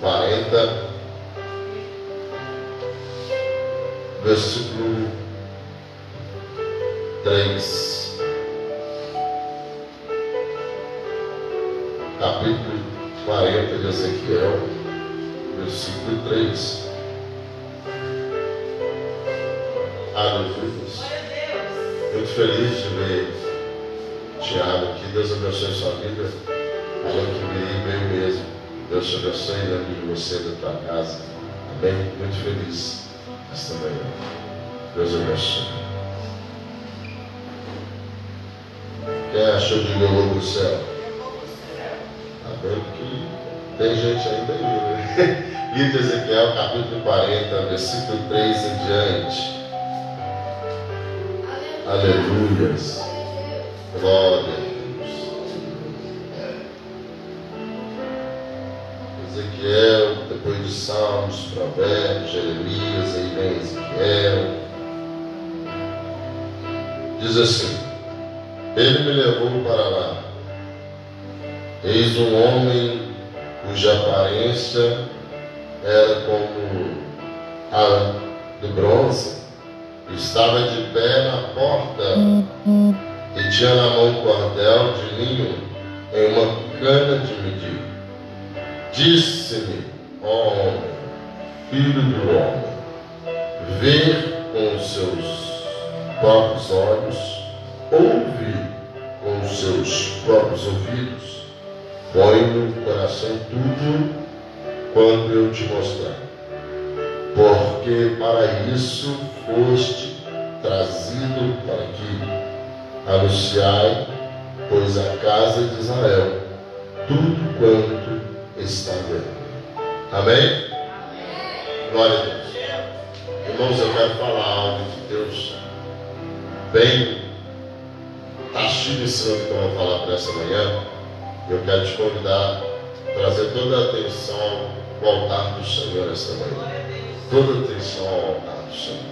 40, versículo 3. Capítulo 40 de Ezequiel, versículo 3. Aleluia. Muito feliz de ver Tiago aqui. Deus abençoe sua vida. Falou que veio mesmo. Deus te abençoe e você da tua casa. Amém? Muito feliz esta manhã. Deus abençoe. Quem achou de louvor do céu? Amém? Que tem gente ainda aí, né? Livro de Ezequiel, capítulo 40, versículo 3 em diante. Aleluias. Glória a Deus. Ezequiel, depois de Salmos, Provérbios, Jeremias, aí vem Ezequiel. Diz assim: ele me levou para lá. Eis um homem cuja aparência era como a de bronze. Estava de pé na porta e tinha na mão um cordel de linho em uma cana de medir. Disse-me: ó homem, filho do homem, vê com os seus próprios olhos, ouve com os seus próprios ouvidos, põe no coração tudo quando eu te mostrar. Porque para isso foste trazido para aqui. Anunciai, pois, a casa de Israel tudo quanto está dentro. Amém? Amém? Glória a Deus. Irmãos, eu quero falar algo de Deus bem taxado em cima do que eu vou falar para essa manhã. Eu quero te convidar a trazer toda a atenção ao altar do Senhor esta manhã. Toda a atenção ao altar do Senhor.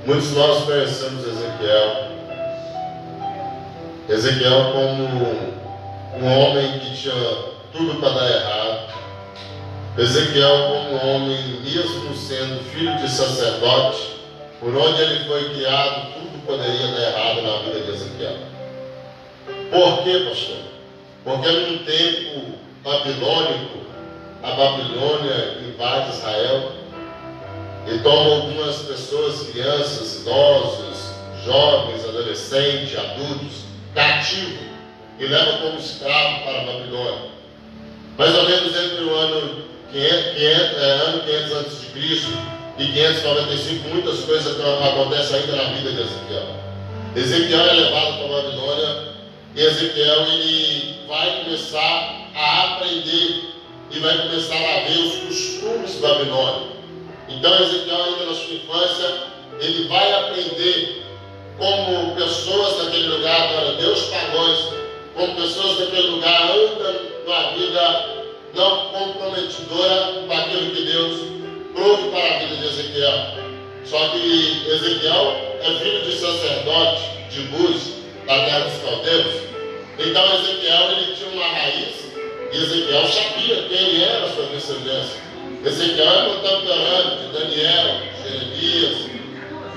Muitos de nós conhecemos Ezequiel como um homem que tinha tudo para dar errado. Ezequiel como um homem, mesmo sendo filho de sacerdote, por onde ele foi criado, tudo poderia dar errado na vida de Ezequiel. Por quê, pastor? Porque num tempo babilônico, a Babilônia invade Israel e toma algumas pessoas, crianças, idosos, jovens, adolescentes, adultos, cativos, e leva como escravo para a Babilônia. Mais ou menos entre o ano 500 a.C. e 595, muitas coisas acontecem ainda na vida de Ezequiel. Ezequiel é levado para a Babilônia e Ezequiel ele vai começar a aprender e vai começar a ver os costumes babilônicos. Então Ezequiel, ainda na sua infância, ele vai aprender como pessoas daquele lugar adoram a Deus, pagãos, como pessoas daquele lugar andam numa vida não comprometedora com aquilo que Deus provê para a vida de Ezequiel. Só que Ezequiel é filho de sacerdote de Bus, da terra dos caldeus. Então Ezequiel ele tinha uma raiz e Ezequiel sabia quem era a sua descendência. Ezequiel é contemporâneo de Daniel, Jeremias.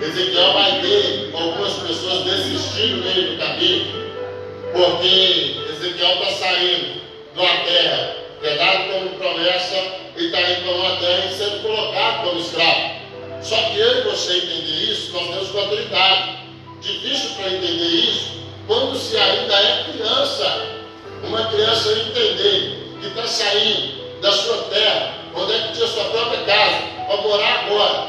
Ezequiel vai ver algumas pessoas desistirem no meio do caminho, porque Ezequiel está saindo de uma terra que é dada como promessa e está indo para uma terra e sendo colocado como escravo. Só que eu e você entender isso, nós temos maturidade. Difícil para entender isso quando se ainda é criança. Uma criança entender que está saindo da sua terra, onde é que tinha sua própria casa, para morar agora,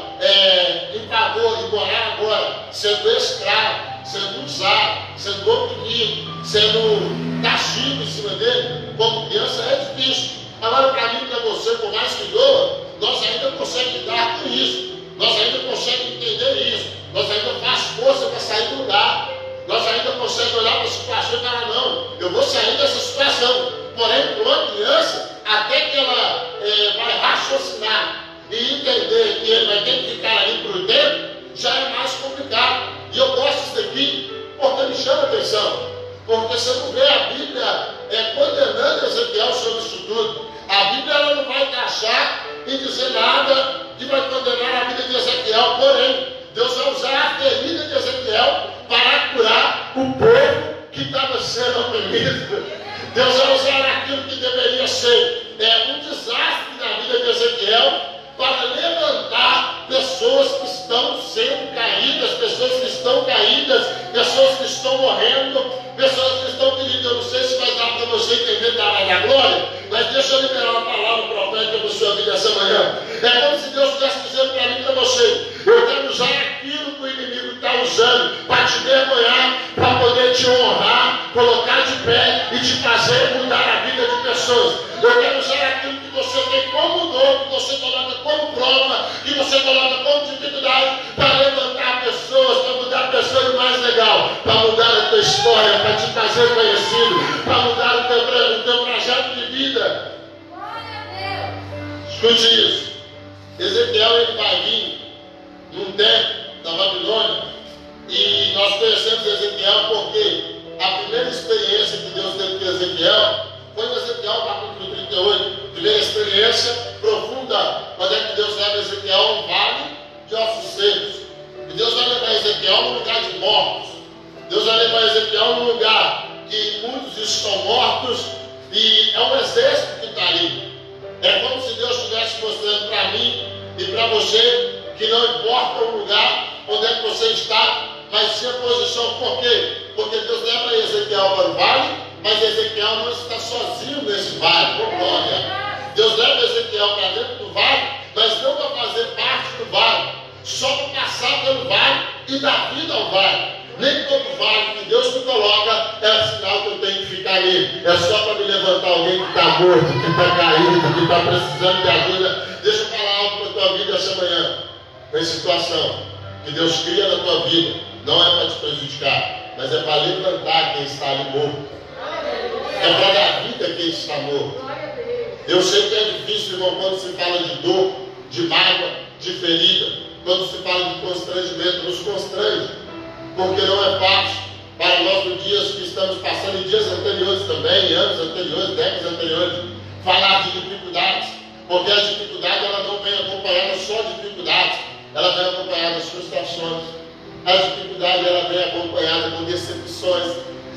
em favor de morar agora, sendo escravo, sendo usado, sendo oprimido, sendo castigo em cima dele, como criança é difícil. Agora, para mim e para você, por mais que doa, nós ainda conseguimos lidar com isso, nós ainda conseguimos entender isso, nós ainda faz força para sair do lugar, nós ainda conseguimos olhar para a situação e falar: não, eu vou sair dessa situação. Porém, para uma criança, até que ela vai raciocinar e entender que ele vai ter que ficar ali por dentro, já é mais complicado. E eu gosto disso daqui porque me chama a atenção. Porque você não vê a Bíblia condenando Ezequiel sobre isso tudo. A Bíblia ela não vai dar nem dizer nada que vai condenar a vida de Ezequiel. Porém, Deus vai usar a ferida de Ezequiel para curar o povo que estava sendo oprimido. Deus vai usar aquilo que deveria ser um desastre na vida de Ezequiel para levantar pessoas que estão sendo caídas, pessoas que estão caídas, pessoas que estão morrendo, pessoas que estão queridas. Eu não sei se vai dar para você entender da área da glória, mas deixa eu liberar uma palavra profética para a sua vida essa manhã. É como se Deus estivesse dizendo para mim e para você: eu quero usar aquilo que o inimigo está usando para te vergonhar, para poder te honrar, colocar de pé e te fazer mudar a vida de pessoas. Eu quero usar aquilo que você tem como dom, que você coloca como prova, que você coloca como dificuldade, para levantar pessoas, para mudar pessoas. E o mais legal, para mudar a tua história, para te fazer conhecido, para mudar o teu projeto de vida. Escute isso. Ezequiel, ele vai vir num tempo da Babilônia, e nós conhecemos Ezequiel porque a primeira experiência que Deus teve com Ezequiel foi em Ezequiel capítulo 38, primeira experiência profunda, quando é que Deus leva Ezequiel a um vale de ossos secos. E Deus vai levar Ezequiel num lugar de mortos. Deus vai levar Ezequiel num lugar que muitos estão mortos, e é um exército que está ali. É como se Deus estivesse mostrando para mim e para você que não importa o lugar onde é que você está, mas sim a posição. Por quê? Porque Deus leva Ezequiel para o vale, mas Ezequiel não está sozinho nesse vale. Oh, glória! Deus leva Ezequiel para dentro do vale, mas não para fazer parte do vale, só para passar pelo vale e dar vida ao vale. Nem todo vale que Deus me coloca é sinal que eu tenho que ficar ali. É só para me levantar alguém que está morto, que está caído, que está precisando de ajuda. Deixa eu falar algo para a tua vida essa manhã. Tem situação que Deus cria na tua vida, não é para te prejudicar, mas é para levantar quem está ali morto. É para dar vida a quem está morto. Eu sei que é difícil, irmão, quando se fala de dor, de mágoa, de ferida, quando se fala de constrangimento, nos constrange, porque não é fácil para nós nos dias que estamos passando, em dias anteriores também, anos anteriores, décadas anteriores, falar de dificuldades, porque a dificuldade ela não vem acompanhada só de dificuldades, ela vem acompanhada de frustrações, a dificuldade ela vem acompanhada com decepções,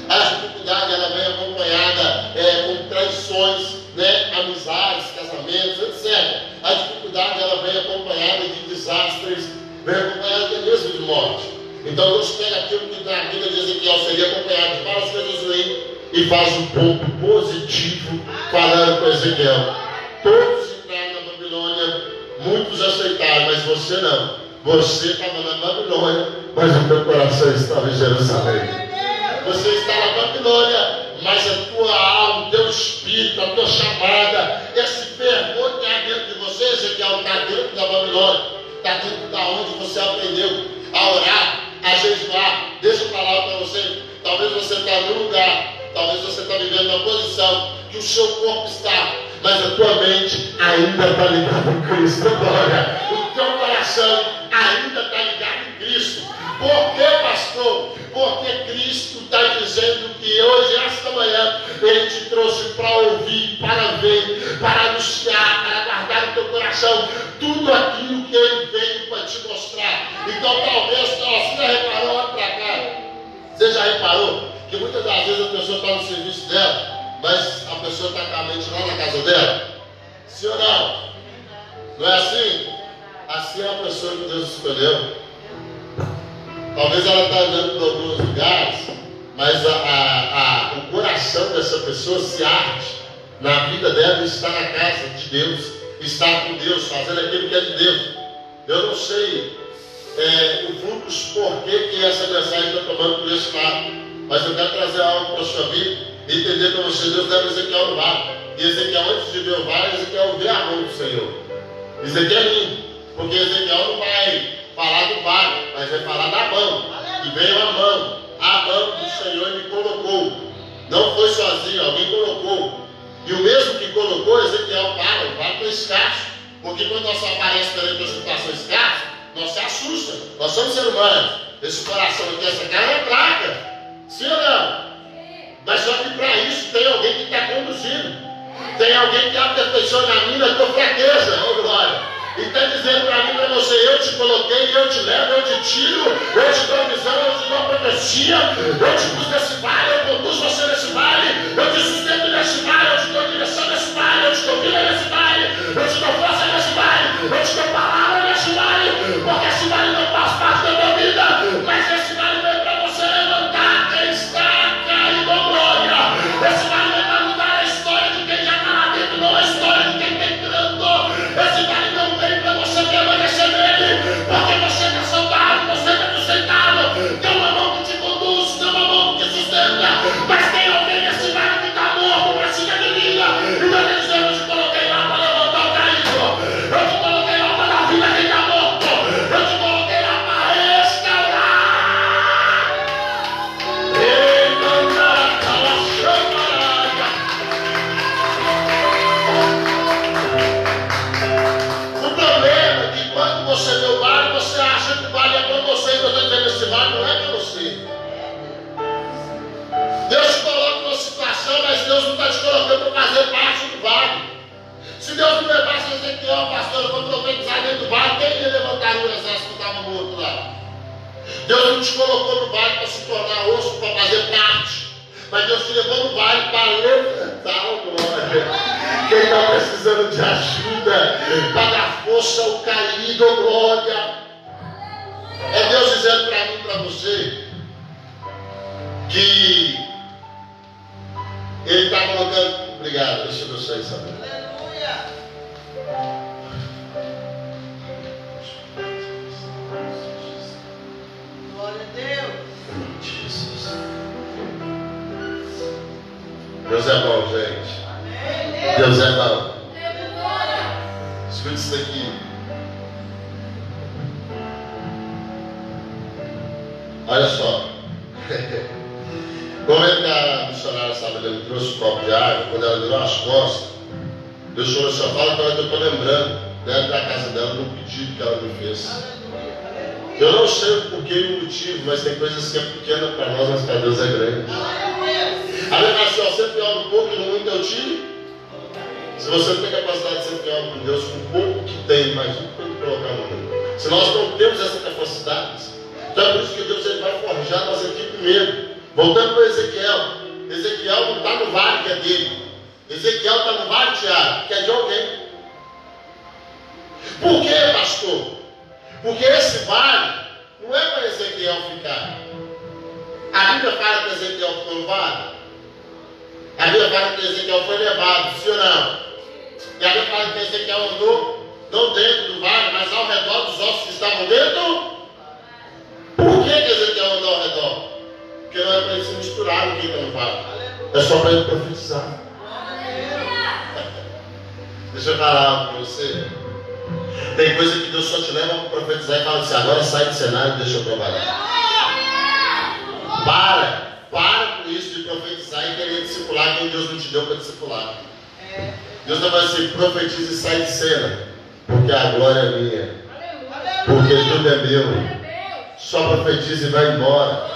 a dificuldade ela vem acompanhada com traições, né, amizades, casamentos, etc. A dificuldade ela vem acompanhada de desastres, vem acompanhada até mesmo de morte. Então Deus pega aquilo que na vida de Ezequiel seria acompanhado de várias coisas ruins e faz um ponto positivo falando com Ezequiel. Todos entraram na Babilônia, muitos aceitaram, mas você não. Você estava na Babilônia, mas o teu coração estava em Jerusalém. Você está na Babilônia, mas a tua alma, o teu espírito, a tua chamada, esse fervor que há dentro de você, Ezequiel, está dentro da Babilônia, está dentro da onde você aprendeu a orar, a jejuar. Deixa eu falar para você, talvez você está num lugar, talvez você está vivendo uma posição que o seu corpo está, mas a tua mente ainda está ligada em Cristo. Glória! O teu coração ainda está ligado em Cristo. Por quê, pastor? Porque Cristo está dizendo que hoje, esta manhã, Ele te trouxe para ouvir, para ver, para anunciar, para guardar no teu coração tudo aquilo que Ele veio para te mostrar. Então, talvez, você já reparou, olha para cá, você já reparou que muitas das vezes a pessoa está no serviço dela, mas a pessoa está com a mente lá na casa dela? Sim ou não? Não é assim? Assim é a pessoa que Deus escolheu. Talvez ela está andando por alguns lugares, mas o coração dessa pessoa se arde na vida dela, está na casa de Deus, está com Deus, fazendo aquilo que é de Deus. Eu não sei o fluxo, porquê que essa mensagem está tomando por esse lado, mas eu quero trazer algo para a sua vida e entender para você. Deus leva Ezequiel no vale, e Ezequiel, antes de ver o vale, Ezequiel vê a mão do Senhor. Ezequiel é lindo, porque Ezequiel não vai falar do vale, mas vai falar da mão. E veio a mão do Senhor me colocou. Não foi sozinho, alguém colocou. E o mesmo que colocou, Ezequiel para, o vale está escasso. Porque quando nós aparecemos perante uma situação escassa, nós se assusta. Nós somos seres humanos. Esse coração aqui, essa cara é fraca. Sim ou não? Mas só que para isso tem alguém que está conduzindo. Tem alguém que aperfeiçoa na minha, na tua fraqueza, ô glória. E está dizendo para mim, para você: eu te coloquei, eu te levo, eu te tiro, eu te dou visão, eu te dou profecia, eu te pus nesse vale, eu conduz você nesse vale, eu te sustento nesse vale, eu te dou direção nesse vale, eu te dou vida nesse vale, eu te dou força nesse vale, eu te dou palavra nesse vale, porque esse vale não faz parte da tua vida, mas esse vale veio para você levantar quem está caído, glória. Esse vale veio para mudar a história de quem já está lá dentro, não a história de quem está entrando. Esse vale não vem para você permanecer nele, porque você está saudável, você está sustentado. Tem uma mão que te conduz, tem uma mão que te sustenta, mas tem alguém nesse vale que está morto para cima de mim. E Deus está dizendo: eu te coloquei lá para levantar o caído, eu te coloquei lá para dar vida a quem está morto, eu te coloquei lá para restaurar. O problema é que quando você vê o vale, você acha que o vale é para você, e eu estou dizendo: esse vale não é para você. Deus te coloca numa situação, mas Deus não está te colocando para fazer parte do vale. Se Deus me levasse a Ezequiel, pastor, eu vou profetizar dentro do vale, quem ia levantar o exército que estava morto lá? Deus não te colocou no vale para se tornar osso, para fazer parte, mas Deus te levou no vale para levantar o glória. Quem está precisando de ajuda para dar força ao caído, glória. É Deus dizendo para mim e para você que Ele está colocando. Obrigado, deixa eu sair, sabe? Aleluia. Glória a Deus. Jesus. Deus é bom, gente. Amém. Deus é bom. Aleluia. Escute isso daqui. Olha só. Como é que a missionária estava ali, trouxe um copo de água, quando ela virou as costas, Deus falou assim: fala que eu estou lembrando dentro da casa dela do pedido que ela me fez. Eu não sei o porquê e o motivo, mas tem coisas que é pequena para nós, mas para Deus é grande. A Bíblia fala assim: ó, ser fiel no pouco e no muito eu te. Se você não tem capacidade de ser fiel com Deus, com o pouco que tem, imagina o que colocar no mundo. Se nós não temos essa capacidade, então é por isso que Deus ele vai forjar nós aqui primeiro. Voltando para Ezequiel. Ezequiel não está no vale que é dele. Ezequiel está no vale, Tiago, que é de alguém. Por quê, pastor? Porque esse vale não é para Ezequiel ficar. A Bíblia fala que Ezequiel ficou no vale. A Bíblia fala que Ezequiel foi levado, sim ou não? E a Bíblia fala que Ezequiel andou não dentro do vale, mas ao redor dos ossos que estavam dentro. Por que Ezequiel andou ao redor? Porque não é para ele se misturar no que está no vale. É só para ele profetizar. Deixa eu falar algo para você. Tem coisa que Deus só te leva para profetizar e fala assim: agora sai do cenário e deixa eu trabalhar. Para com isso de profetizar e querer discipular quem Deus não te deu para discipular. Deus não vai assim: profetiza e sai de cena, porque a glória é minha, porque tudo é meu. Só profetiza e vai embora.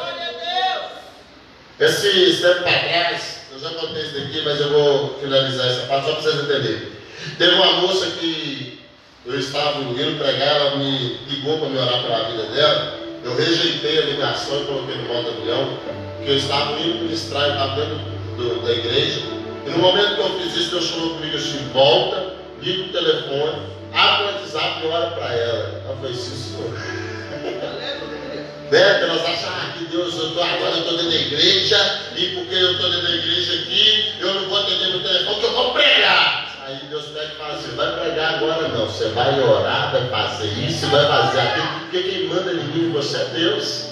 Esse tempo para trás, eu já contei isso daqui, mas eu vou finalizar essa parte só para vocês entenderem. Teve uma moça que eu estava indo pregar, ela me ligou para me orar pela vida dela. Eu rejeitei a ligação e coloquei no modo avião, que eu estava indo ministrar, eu estava dentro da igreja. E no momento que eu fiz isso, Deus falou comigo assim: volta, liga o telefone, abre o WhatsApp e ora para ela. Ela foi assim: senhor. Porque nós achamos que Deus, agora eu estou dentro da igreja, e porque eu estou dentro da igreja aqui, eu não vou atender no telefone, porque eu vou pregar. Aí Deus pega e fala assim: vai pregar agora não, você vai orar, vai fazer isso, vai fazer aquilo, porque quem manda em mim você é Deus.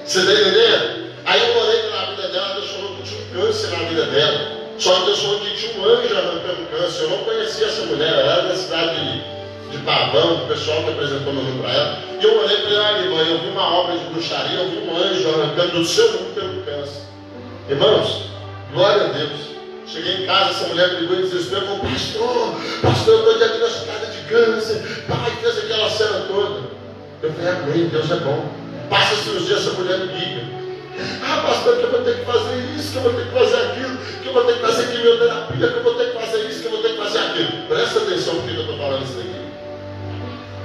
Você está entendendo? Aí eu orei na vida dela, Deus falou que tinha um câncer na vida dela. Só que Deus falou que tinha um anjo arrancando câncer. Eu não conhecia essa mulher, ela era da cidade de Pavão, o pessoal que apresentou meu nome para ela. E eu orei para ela: olha, irmã, eu vi uma obra de bruxaria, eu vi um anjo arrancando do seu útero câncer. Irmãos, glória a Deus. Cheguei em casa, essa mulher me ligou em desespero, falou: pastor, eu estou diagnosticada de câncer, pai, fez aquela cena toda. Eu falei: amém, Deus é bom. Passa-se uns dias, essa mulher me liga. Ah, pastor, que eu vou ter que fazer isso, que eu vou ter que fazer aquilo, que eu vou ter que fazer quimioterapia, que eu vou ter que fazer isso, que eu vou ter que fazer aquilo. Presta atenção porque eu estou falando isso daqui.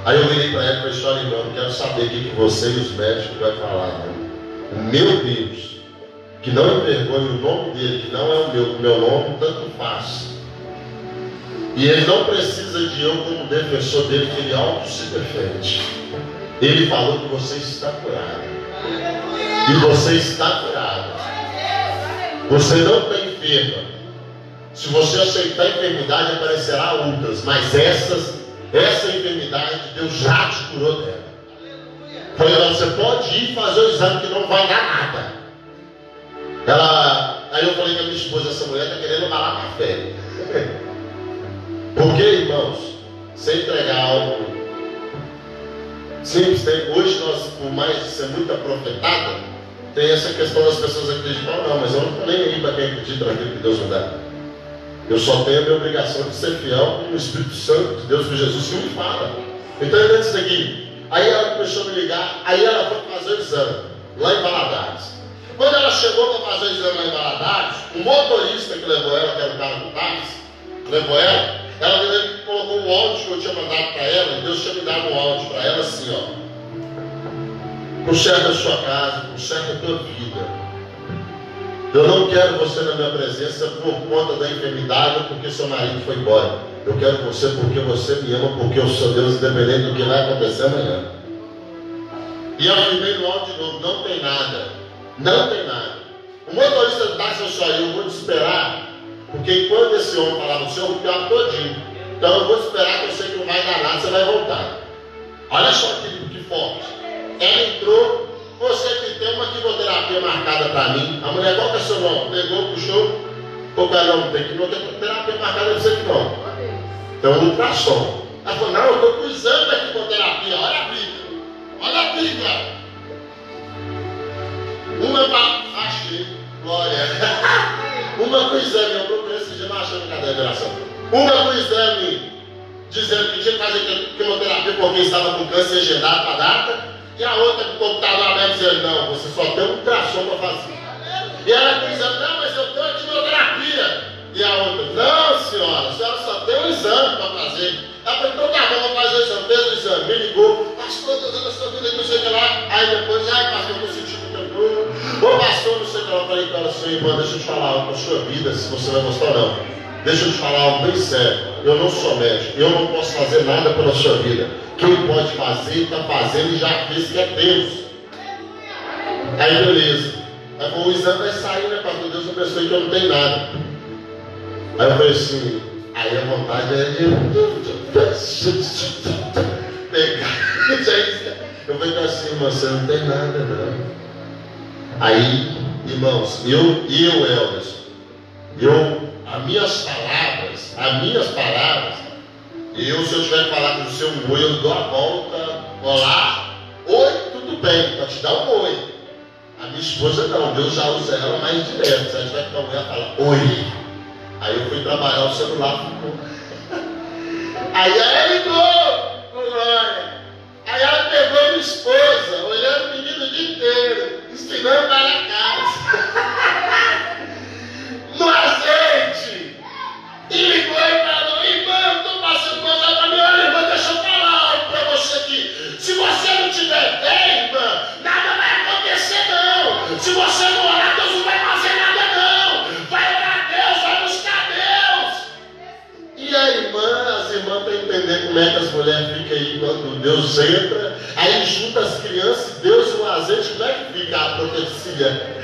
Aí eu virei para ela e falei, chora, irmão, não quero saber o que você e os médicos vão falar, não. O meu Deus, que não envergonhe o nome dele, que não é o meu nome, tanto faz. E ele não precisa de eu como defensor dele, que ele auto se defende. Ele falou que você está curado. E você está curado. Você não está enferma. Se você aceitar a enfermidade, aparecerá outras. Mas essa enfermidade, Deus já te curou dela. Falei, você pode ir fazer o exame que não vai dar nada. Aí eu falei com a minha esposa, essa mulher está querendo ralar café. Porque, irmãos, sem entregar algo simples, hoje nós, por mais de ser muito profetada, tem essa questão das pessoas acreditam, não, mas eu não estou nem aí para quem acredita naquilo que Deus me dá. Eu só tenho a minha obrigação de ser fiel no Espírito Santo de Deus, que Jesus que me fala. Então, antes daqui, aí ela começou a me ligar, aí ela foi fazer o exame, lá em Valadares. Quando ela chegou para fazer o exame lá em Valadares, o motorista que levou ela, que era o cara do táxi, levou ela colocou um áudio que eu tinha mandado para ela, e Deus tinha me dado um áudio para ela assim, ó. Conserta a sua casa, conserta a tua vida. Eu não quero você na minha presença por conta da enfermidade ou porque seu marido foi embora. Eu quero você porque você me ama, porque eu sou Deus, independente do que vai acontecer amanhã. E eu afirmei no áudio de novo, não tem nada. Não tem nada. O motorista do táxi só eu vou te esperar, porque enquanto esse homem falava, o senhor ficava todinho. Então eu vou te esperar, que eu sei que não vai dar nada, você vai voltar. Olha só que forte. Ela entrou, você que tem uma quimioterapia marcada para mim. A mulher, qual que é o seu nome? Pegou, puxou. O cara, não, tem quimioterapia marcada para você que não. Então, ultrassom. Ela falou, não, eu estou com o exame da quimioterapia. Olha a briga. Olha a briga. Uma para... Achei. Glória. Uma com o exame. Eu procurei esse dia, não achando cadê a geração. Uma com o exame dizendo que tinha que fazer quimioterapia porque estava com câncer agendado para a data. E a outra com o computador aberto dizendo, não, você só tem um ultrassom para fazer. E ela dizendo, não, mas eu tenho quimioterapia. E a outra, não senhora, a senhora só tem um exame para fazer. Ela falou, então tá bom, vou fazer o exame. Fez o exame, me ligou, pastor, estou dando a sua vida, não sei o que lá. Aí depois, pastor, eu estou sentindo tranquilo. Ô pastor, não sei o que lá. Eu falei para ela assim, irmã, deixa eu te falar algo com a sua vida, se você vai gostar ou não. Deixa eu te falar algo bem sério. Eu não sou médico, eu não posso fazer nada pela sua vida. Quem pode fazer, está fazendo e já fez, que é Deus. Aí beleza. Aí falou, o exame vai sair, né, pastor? Deus abençoe que eu não tenho nada. Aí eu falei assim, aí a vontade é de pegar. Eu falei assim, irmão, você não tem nada, não. Aí, irmãos, Elderson, as minhas palavras, se eu tiver que falar com o seu oi, eu dou a volta, olá, oi, tudo bem, para te dar um oi. A minha esposa não, Deus já usa ela mais direto. Se ela tiver que dar um oi, ela fala, oi. Aí eu fui trabalhar, o celular ficou. Aí ela ligou, Glória. Aí ela pegou minha esposa, olhando o menino o dia inteiro, ensinando para a casa. No azeite. E ligou e falou, irmã, eu estou passando coisa para mim. Olha, irmã, deixa eu falar algo para você aqui. Se você não tiver fé, irmã, nada vai acontecer não. Se você não orar, Deus não vai fazer nada não. Vai orar a Deus, vai buscar Deus. E a irmã, as irmãs estão entendendo como é que as mulheres ficam aí quando Deus entra. Aí junta as crianças, Deus e o azeite, como é que fica a profecia?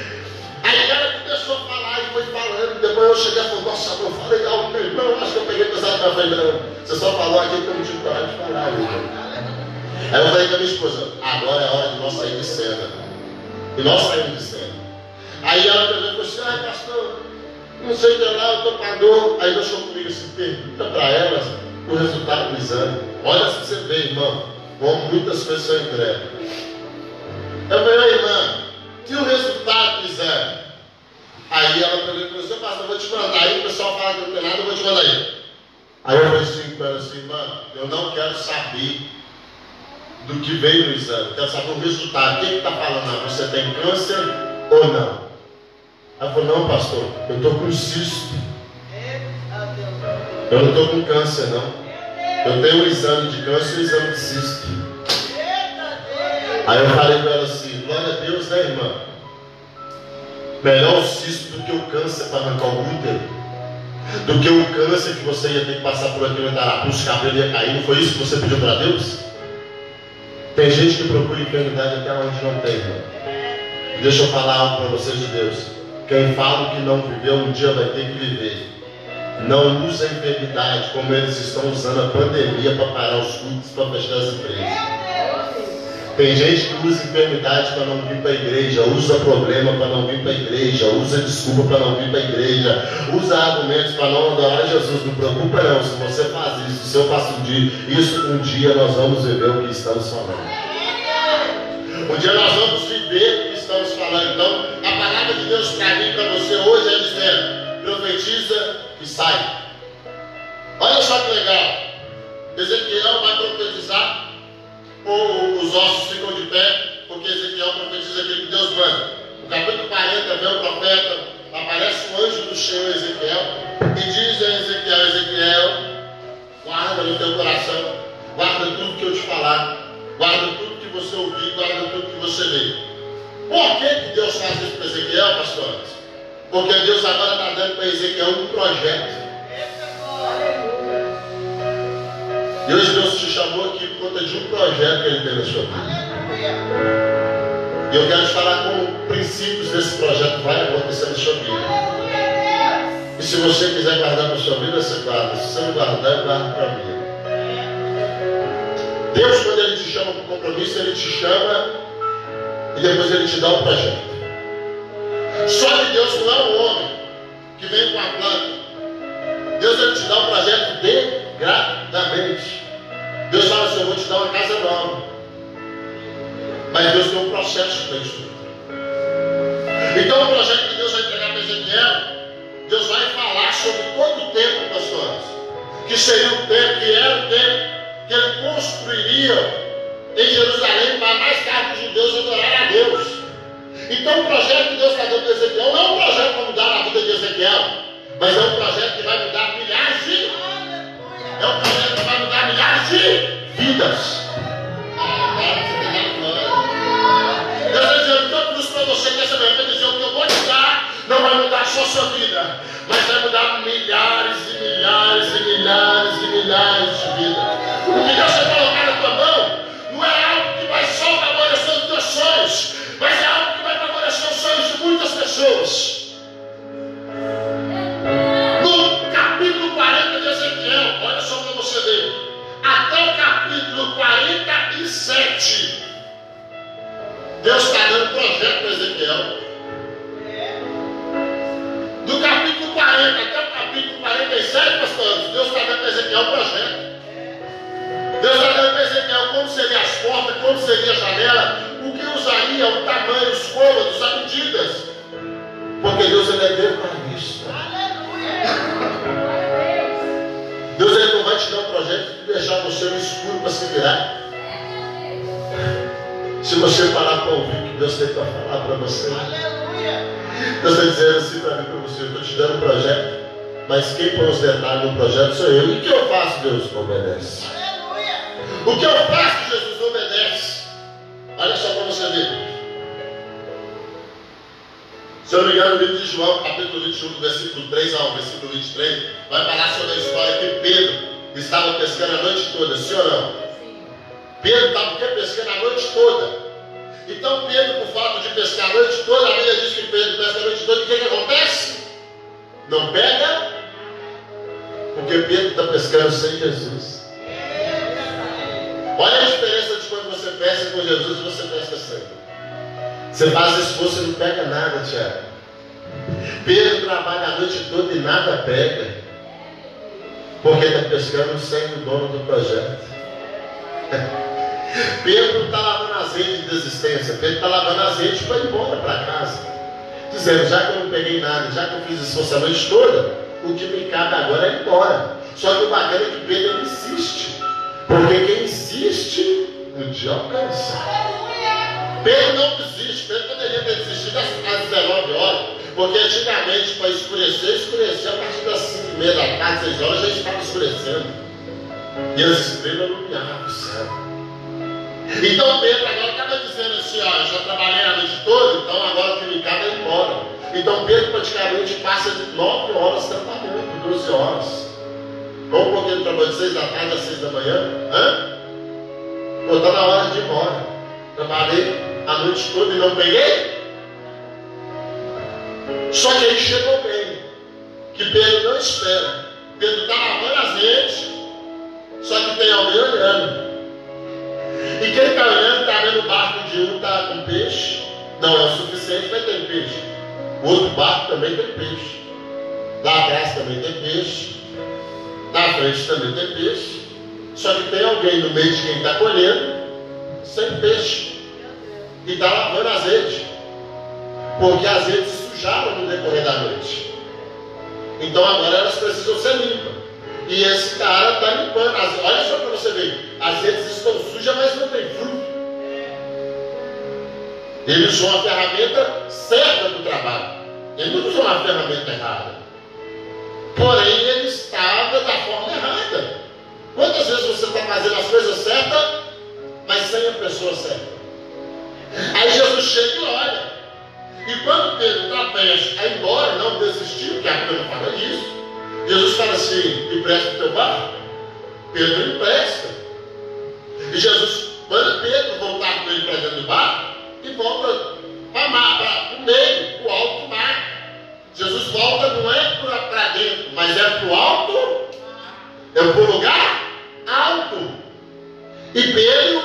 Aí ela começou a falar e foi falando. Depois eu cheguei e falei, nossa, eu falei algo meu irmão, acho que eu peguei pesado para frente. Não, você só falou aquilo que eu não tive coragem de falar. Aí eu falei com a minha esposa, agora é a hora de nós sair de cena. E nós saímos de cena. Aí ela pegou e falou assim, ai pastor, não sei o que lá, eu estou com dor. Aí deixou comigo assim, pergunta para elas o resultado do exame. Olha se você vê, irmão, como muitas coisas são entregues. Eu falei, irmã, e o resultado do exame? Aí ela pegou e falou assim, pastor, eu vou te mandar. Aí o pessoal fala que não tem nada, eu vou te mandar aí. Aí eu falei assim para ela assim, irmã, eu não quero saber do que veio no exame, eu quero saber o resultado. O que está falando? Você tem câncer ou não? Ela falou, não, pastor, eu estou com cisto. Eu não estou com câncer, não. Eu tenho um exame de câncer e um exame de cisto. Aí eu falei para ela assim, glória a Deus, né, irmã? Melhor o cisto do que o câncer para arrancar o útero. Do que o câncer que você ia ter que passar por aqui no Itarapé, os cabelos iam cair. Não foi isso que você pediu para Deus? Tem gente que procura enfermidade até onde não tem, irmão. Deixa eu falar algo para vocês de Deus. Quem fala que não viveu, um dia vai ter que viver. Não usa a enfermidade como eles estão usando a pandemia para parar os cultos, para fechar as empresas. Tem gente que usa enfermidade para não vir para a igreja, usa problema para não vir para a igreja, usa desculpa para não vir para a igreja, usa argumentos para não adorar Jesus. Não preocupa não, se você faz isso, se eu faço um dia nós vamos viver o que estamos falando. Um dia nós vamos viver o que estamos falando. Então, a palavra de Deus para mim e para você hoje é dizendo, profetiza e sai. Olha só que legal. Ezequiel vai profetizar, os ossos ficam de pé, porque Ezequiel profetiza aquilo que Deus manda. No capítulo 40, vem o profeta, aparece o anjo do Senhor Ezequiel, e diz a Ezequiel, Ezequiel, guarda no teu coração, guarda tudo que eu te falar, guarda tudo que você ouvir, guarda tudo que você vê. Por que Deus faz isso para Ezequiel, pastores? Porque Deus agora está dando para Ezequiel um projeto. E hoje Deus te chamou aqui por conta de um projeto que Ele tem na sua vida. E eu quero te falar como princípios desse projeto vai acontecer na sua vida. E se você quiser guardar para a sua vida, você guarda. Se você não guardar, guarda para mim. Deus, quando Ele te chama para o compromisso, Ele te chama e depois Ele te dá um projeto. Só que Deus não é um homem que vem com a planta. Deus, Ele te dá um projeto degradadamente. Deus fala assim, eu vou te dar uma casa nova. Mas Deus tem um processo para isso. Então o projeto que Deus vai entregar para Ezequiel, Deus vai falar sobre todo o tempo, pastores, que seria o tempo, que era o tempo que Ele construiria em Jerusalém para mais tarde os judeus adorarem a Deus. Então o projeto que Deus está dando para Ezequiel não é um projeto para mudar a vida de Ezequiel, mas é um projeto que vai mudar milhares de... É um projeto que vai mudar milhares de vidas. Deus está dizendo tanto isso para você que essa manhã vai dizer o que eu vou te dar, não vai mudar só a sua vida, mas vai mudar milhares e milhares e milhares e milhares de vidas. O que Deus vai colocar na tua mão não é algo que vai só favorecer os teus sonhos, mas é algo que vai favorecer os sonhos de muitas pessoas. No capítulo 40 de Ezequiel, olha só para você ver, até o capítulo 47, Deus está dando projeto para Ezequiel. Do capítulo 40 até o capítulo 47, pastores, Deus está dando para Ezequiel um projeto. Deus está dando para Ezequiel como seriam as portas, como seria a janela, o que usaria, o tamanho, os cômodos, as medidas. Porque Deus ele é detalhista. Deus ele não vai te dar um projeto de deixar você no escuro para se virar. Se você parar para ouvir o que Deus tem para falar para você. Deus está dizendo assim para mim, para você, eu estou te dando um projeto, mas quem põe os detalhes no projeto sou eu. E o que eu faço? Deus não obedece. O que eu faço? Jesus não obedece. Olha só para você ver. Se eu não me engano, no livro de João, capítulo 21, do versículo 3 ao versículo 23, vai falar sobre a história que Pedro estava pescando a noite toda, sim ou não? Pedro estava pescando a noite toda. Então Pedro, por fato de pescar a noite toda, a Bíblia diz que Pedro pesca a noite toda, e o que acontece? Não pega, porque Pedro está pescando sem Jesus. Olha a diferença de quando você pesca com Jesus e você pesca sem. Você faz esforço e não pega nada, Tiago. Pedro trabalha a noite toda e nada pega, porque está pescando sem o dono do projeto. Pedro está lavando azeite de desistência. Pedro está lavando azeite para ir embora para casa, dizendo, já que eu não peguei nada, já que eu fiz esforço a noite toda, o que me cabe agora é ir embora. Só que o bacana é que Pedro insiste, porque quem insiste um dia alcança. Pedro não desiste. Pedro poderia ter desistido às Porque antigamente, para escurecia a partir das 5h30 da tarde, 6 horas, já estava escurecendo. E as estrelas iluminavam o céu. Então Pedro agora estava dizendo assim, ó, eu já trabalhei a noite toda, então agora que me cabe é ir embora. Então Pedro praticamente passa de 9 horas trabalhando, 12 horas. Vamos um pouquinho de trabalho de 6 da tarde às 6 da manhã? Pô, está na hora de ir embora. Trabalhei a noite toda e não peguei. Só que aí chegou bem, que Pedro não espera. Pedro está lavando as redes, só que tem alguém olhando. E quem está olhando, está vendo o barco de um, está com peixe. Não é o suficiente, mas tem peixe. O outro barco também tem peixe. Lá atrás também tem peixe. Na frente também tem peixe. Só que tem alguém no meio de quem está colhendo, sem peixe. E está lavando as redes. Porque as redes se sujaram no decorrer da noite. Então agora elas precisam ser limpas. E esse cara está limpando. Olha só para você ver. As redes estão sujas, mas não tem fruto. Ele usou a ferramenta certa do trabalho. Ele não usou uma ferramenta errada. Porém, ele estava da forma errada. Quantas vezes você está fazendo as coisas certas, mas sem a pessoa certa? Aí Jesus chega e olha. E quando Pedro está prestes a ir embora, não desistiu, que a Bíblia fala isso, Jesus fala assim, empresta o teu barco? Pedro empresta. E Jesus manda Pedro voltar com ele para dentro do barco e volta para o meio, para o alto mar. Jesus volta não é para dentro, mas é para o alto, é para o lugar alto. E Pedro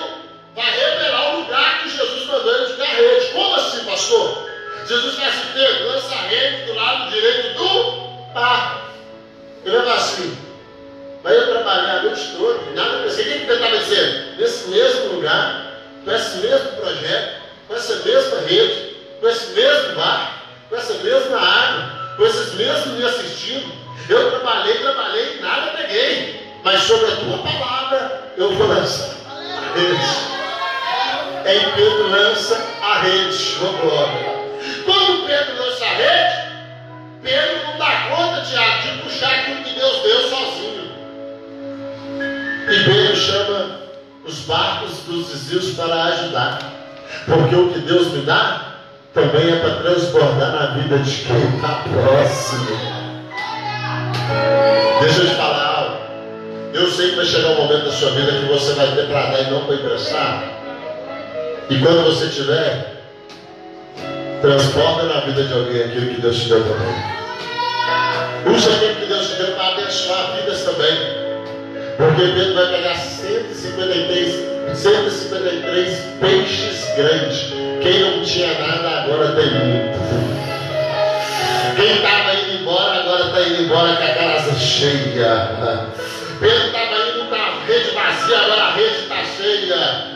vai revelar o lugar que Jesus mandou ele jogar a rede. Como assim, pastor? Jesus vai assim, Pedro, lança a rede do lado direito do barco. Ele vai assim, mas eu trabalhei a noite toda, nada pensei. O que Pedro estava dizendo? Nesse mesmo lugar, com esse mesmo projeto, com essa mesma rede, com esse mesmo barco, com essa mesma água, com esses mesmos me assistindo, eu trabalhei e nada peguei. Mas sobre a tua palavra, eu vou lançar a rede. Aí Pedro lança a rede, oh glória. Quando Pedro lança a rede, Pedro não dá conta de puxar aquilo que Deus deu sozinho. E Pedro chama os barcos dos vizinhos para ajudar. Porque o que Deus me dá, também é para transbordar na vida de quem está próximo. Deixa eu te falar algo. Eu sei que vai chegar um momento da sua vida que você vai ter para dar e não para emprestar. E quando você tiver, transforma na vida de alguém aquilo que Deus te deu também. Usa aquilo que Deus te deu para abençoar vidas também. Porque Pedro vai pegar 153 peixes grandes. Quem não tinha nada agora tem muito. Quem estava indo embora agora está indo embora com a casa cheia. Pedro estava indo com a rede vazia, agora a rede está cheia.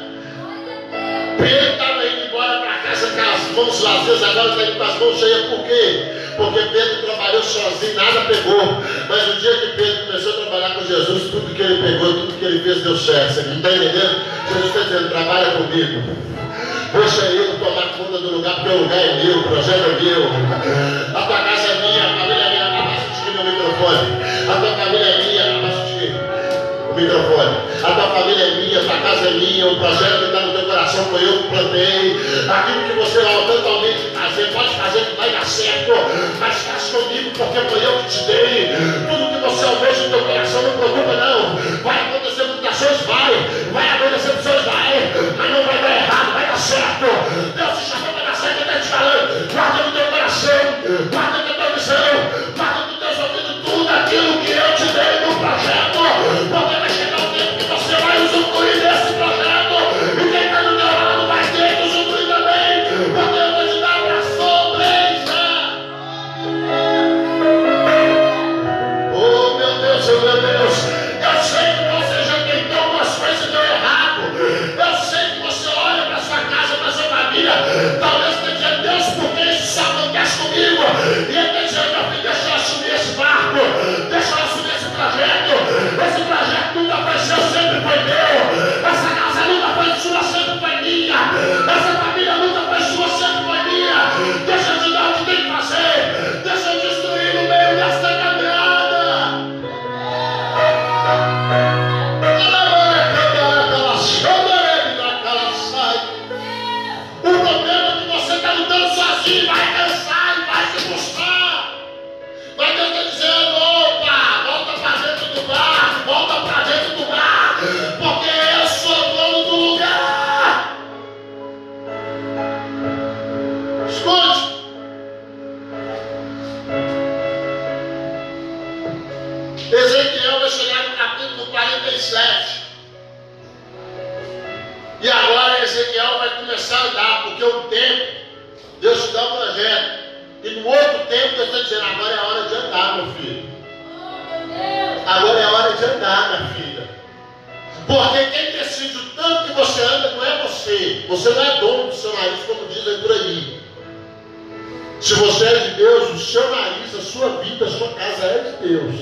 Pedro estava indo embora para casa com as mãos vazias, agora está indo com as mãos cheias. Por quê? Porque Pedro trabalhou sozinho, nada pegou. Mas no dia que Pedro começou a trabalhar com Jesus, tudo que ele pegou, tudo que ele fez deu certo. Você não está entendendo? Jesus está dizendo, trabalha comigo. Deixa eu tomar conta do lugar, porque o lugar é meu, o projeto é meu. A tua casa é minha, a família é minha. Abaixa o microfone. A tua família é minha, abaixa o microfone. A tua família é minha, a tua casa é minha, o projeto que está no teu coração foi eu que plantei. Aquilo que você vai totalmente fazer, pode fazer que vai dar certo, mas faz comigo porque foi eu que te dei. Tudo que você almeja no teu coração, não preocupa não. Vai acontecer mutações, vai acontecer mutações, mas não vai dar errado, vai dar certo. Deus te chamou para dar certo, eu estou te falando. Guarda no teu coração, guarda na tua visão, guarda nos teus ouvidos tudo aquilo que eu te dei no projeto. Porque vai chegar o tempo que você vai usufruir desse projeto. E quem está no teu lado vai ter que usufruir também. Porque eu vou te dar para sobreviver. Oh meu Deus, oh meu Deus. Eu sei que você já tentou algumas coisas e deu errado. Eu sei que você olha para sua casa, para sua família. Talvez você diga, Deus, por que isso só acontece comigo? E ele está dizendo, meu filho, deixa eu assumir esse barco. Deixa eu assumir esse projeto. Esse projeto nunca foi seu, sempre foi meu. Essa casa nunca foi sua, sempre foi minha. Essa família nunca foi sua, sempre foi minha. Deixa eu te dar o que tem que fazer. no 47. E agora Ezequiel vai começar a andar, porque o tempo, Deus te dá um projeto. E no outro tempo Deus está dizendo, agora é a hora de andar, meu filho. Agora é a hora de andar, minha filha. Porque quem decide o tanto que você anda não é você. Você não é dono do seu nariz, como diz aí por aí. Se você é de Deus, o seu nariz, a sua vida, a sua casa é de Deus.